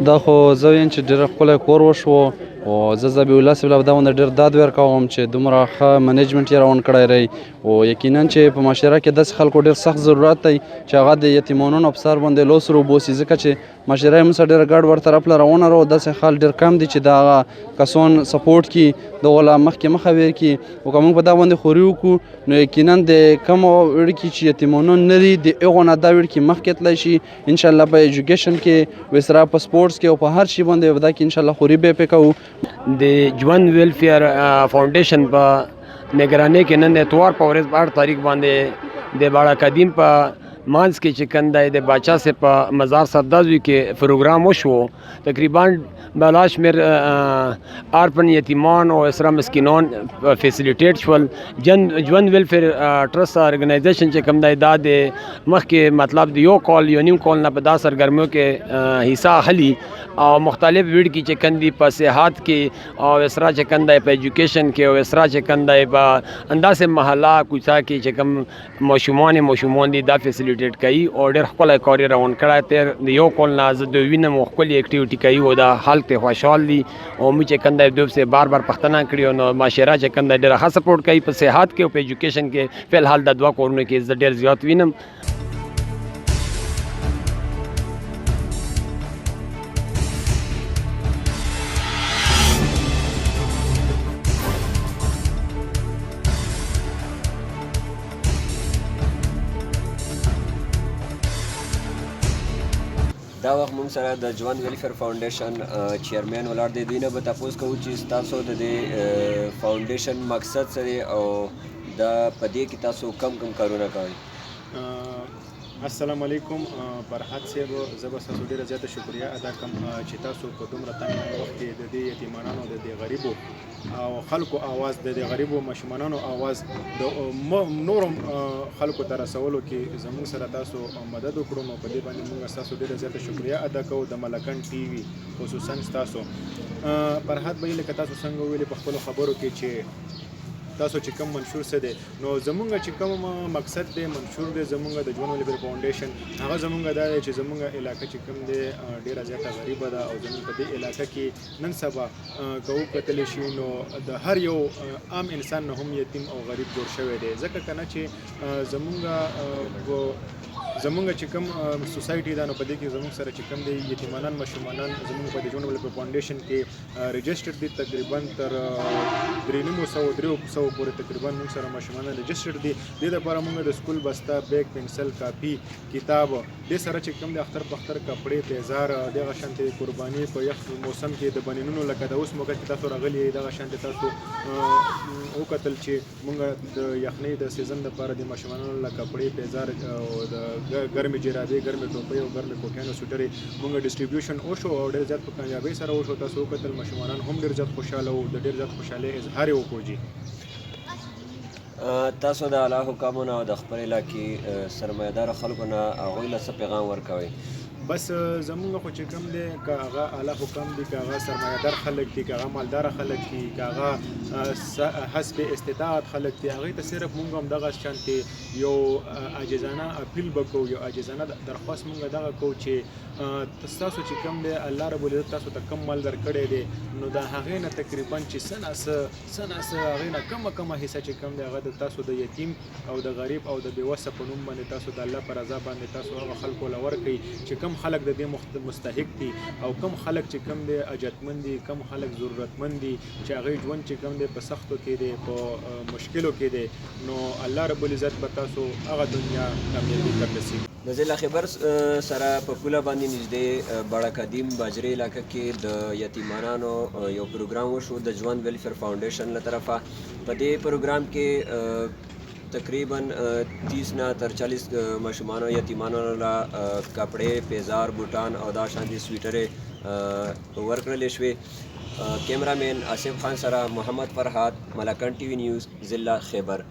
دا خو زه ویم چې ډېر ښکلی کور وشو او زه ذبیح الله صاحب له دا باندې ډېر داد ورکوم چې دومره ښه منیجمنټ یې راون کړی دی او یقینا چې په معاشره کې داسې خلکو ډېر سخت ضرورت دی چې هغه د یتیمانو په سر باندې لوس روبوسي ځکه چې معاشره یې موږ سره ډېره ګډ ور طرف له روانه رو داسې خلک ډېر کم دي چې د هغه کسان سپورټ کړي د هغو له مخکې مخه ویر کړي او که موږ په دا باندې خوري وکړو نو یقینا د کمو وړکي چې یتیمانو نه دي د هغو نه دا وړکي مخکې تللی شي انشاءالله په ایجوکیشن کې وسره په سپورټس کې او په هر شي باندې په دا کې انشاءالله خوري به پې کوو د ژوند ویلفیر فاونډیشن په نگرانی کې نن د اتوار په ورځ په 8 تاریخ باندې د باړه قدیم په مانس کې چې کنده د باچا سے په مزار سردازوی کې پروګرام وشو تقریبا بلاش میر ارپن یتیمان او اسرا مسکینان فیسیلیټیټ شول ژوند ویلفیر ټرست ارګنایزیشن چې کوم د داد مخکې مطلب د یو کال یو نیم کال نه په دا سرګرمیو کې حصہ اخلي او مختلف ویډ کې چې کندي په صحت کې او اسرا چې کنده په ایجوکیشن کې او اسرا چې کنده په انداز محله کوڅه کې چې کوم ماشومان دي دا فیسیلیټیټ کوي او ډېر ښکلی کار یې روان کړی تیر د یو کال نه زه د وینم ښکلې اکټیویټي کوي او دا خلک ته خوشحال دي او موږ چې کنده دوی سے بار پښتنه کړي نو معاشره چې کنده ډېره ښه سپورټ کوي په صحت کې او په ایجوکیشن کې فی الحال د دوه کورونو کې زه ډېر زیات وینم دا وخت موږ سره د ژوند ویلفیر فاونډیشن چیرمین ولاړ دی دوی نه به تپوس کوو چې ستاسو د دې فاونډیشن مقصد څه دی او دا په دې کې تاسو کم کارونه کوئ السلام علیکم فرحت صاحب زه به ستاسو ډېره زیاته شکریه ادا کوم چې تاسو په دومره تنګ وخت کې د دې یتیمانانو د دې غریبو او خلکو آواز د دې غریبو ماشومانانو آواز د نورو خلکو ته رسولو کې زموږ سره تاسو مدد وکړو نو په دې باندې موږ ستاسو ډېره زیاته شکریه ادا کوو د ملکن ټي وي خصوصا ستاسو فرحت بهي لکه تاسو څنګه ویلي په خپلو خبرو کې چې تاسو چې کوم منشور څه دی نو زمونږ چې کوم مقصد دی منشور دی زمونږ د ژوند ویلفیر فاونډیشن هغه زمونږ دا دی چې زمونږ علاقه چې کوم دی ډېره زیاته غریبه ده او زمونږ په دې علاقه کې نن سبا که وکتلی شي نو د هر یو عام انسان نه هم یتیم او غریب جوړ شوی دی ځکه که نه چې زمونږ چې کوم سوسایټي ده نو په دې کې زمونږ سره چې کوم دی یتیمانان ماشومانان زمونږ په د ژوند ویلفیر فاونډیشن کې رجسټرډ دي تقریبا تر 300 پورې تقریبا موږ سره ماشومان رجسټرډ دي دې لپاره موږ د سکول بسته بیگ پنسل کاپي کتاب دې سره چې کوم د اختر پختر کپړې تیزار دغه شانتې قرباني په یخ موسم کې د بنینونو لکه د اوس موقع کې تاسو راغلي دغه شانتې تاسو وکتل چې موږ د یخنۍ د سیزن لپاره د ماشومانو له کپړې تیزار او د ګرمې جرابې ګرمې ټوپۍ او ګرمې کوټیانو سوټرې موږ ډسټریبیوشن وشو او ډېر زیات په کامیابۍ سره وشو تاسو وکتل ماشومانان هم ډېر زیات خوشحاله وو د ډېر زیات خوشحالۍ اظهار یې وکړو جي تاسو د اعلی حکامو نه او د خپل علاقې سرمایه‌دار خلکو نه هغوی له څه پیغام ورکوئ بس زمونږ خو چې کوم دی که هغه اعلی حکام دي که هغه سرمایه‌دار خلک دي که هغه مالداره خلک دي که هغه حسب استطاعت خلک دي هغوی ته صرف مونږ هم دغه شانتې یو عاجزانه اپیل به کوو یو عاجزانه درخواست مونږ دغه کوو چې ستاسو چې کوم دی الله رب العزت تاسو ته کم مال درکړی دی نو د هغې نه تقریبا چې څه ناڅه هغې نه کمه حصه چې کوم دی هغه د تاسو د یتیم او د غریب او د بېوسه په نوم باندې تاسو د الله په رضا باندې تاسو هغه خلکو له ورکوئ چې کم خلک د دې مستحق دي او کم خلک چې کم دی اجتمند دي کم خلک ضرورتمند دي چې هغوی ژوند چې کم دی په سختو کې دی په مشکلو کې دی نو الله رب العزت به تاسو هغه دنیا کامیابي در نصیب د ضلع خیبر سره په پوله باندې نږدې باړه قدیم باجرې علاقه کې د یتیمانانو یو پروګرام وشو د ژوند ویلفیر فاونډیشن له طرفه په دې پروګرام کې تقریبا 30 نه تر 40 ماشومانو یتیمانو له کپړې پیزار بوټان او دا شانتي سویټرې ورکړلې شوې کیمرامین آصف خان سره محمد فرحات ملکن ټي وي نیوز ضلع خیبر